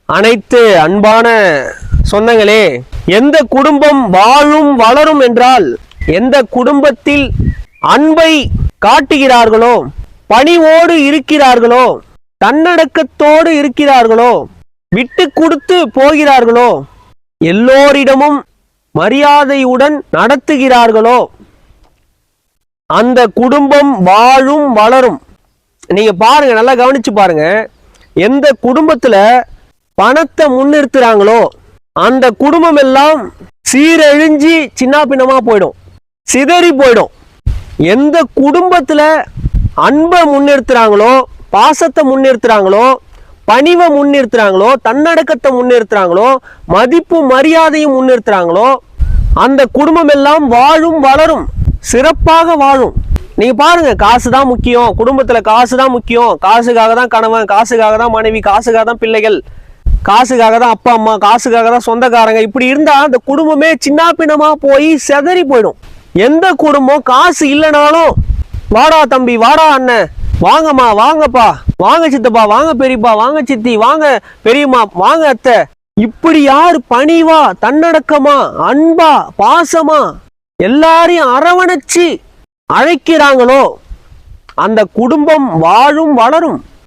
அனைத்து அன்பான சொந்தங்களே, எந்த குடும்பம் வாழும் வளரும் என்றால் எந்த குடும்பத்தில் அன்பை காட்டுகிறார்களோ, பணிவோடு இருக்கிறார்களோ, தன்னடக்கத்தோடு இருக்கிறார்களோ, விட்டு கொடுத்து போகிறார்களோ, எல்லோரிடமும் மரியாதையுடன் நடத்துகிறார்களோ, அந்த குடும்பம் வாழும் வளரும். நீங்க பாருங்க, நல்லா கவனிச்சு பாருங்க. எந்த குடும்பத்துல பணத்தை முன்னிறுத்துறாங்களோ அந்த குடும்பம் எல்லாம் சீரழிஞ்சி சின்ன பின்னமா போயிடும், சிதறி போயிடும். எந்த குடும்பத்துல அன்பை முன்னிறுத்துறாங்களோ, பாசத்தை முன்னிறுத்துறாங்களோ, பணிவை முன்னிறுத்துறாங்களோ, தன்னடக்கத்தை முன்னிறுத்துறாங்களோ, மதிப்பு மரியாதையும் முன்னிறுத்துறாங்களோ, அந்த குடும்பம் எல்லாம் வாழும் வளரும், சிறப்பாக வாழும். நீங்க பாருங்க, காசு தான் முக்கியம், குடும்பத்துல காசு தான் முக்கியம், காசுக்காக தான் கணவன், காசுக்காக தான் மனைவி, காசுக்காக தான் பிள்ளைகள், காசுக்காக தான் அப்பா அம்மா, காசுக்காக தான் சொந்தக்காரங்க, இப்படி இருந்தா அந்த குடும்பமே சின்ன பின்னமா போய் செதறி போயிடும். எந்த குடும்பம் காசு இல்லைனாலும் வாடா தம்பி, வாடா அண்ணன், வாங்கம்மா, வாங்கப்பா, வாங்க சித்தப்பா, வாங்க பெரியப்பா, வாங்க சித்தி, வாங்க பெரியம்மா, வாங்க அத்தை, இப்படி யார் பணிவா, தன்னடக்கமா, அன்பா, பாசமா எல்லாரையும் அரவணைச்சு அழைக்கிறாங்களோ அந்த குடும்பம் வாழும் வளரும்.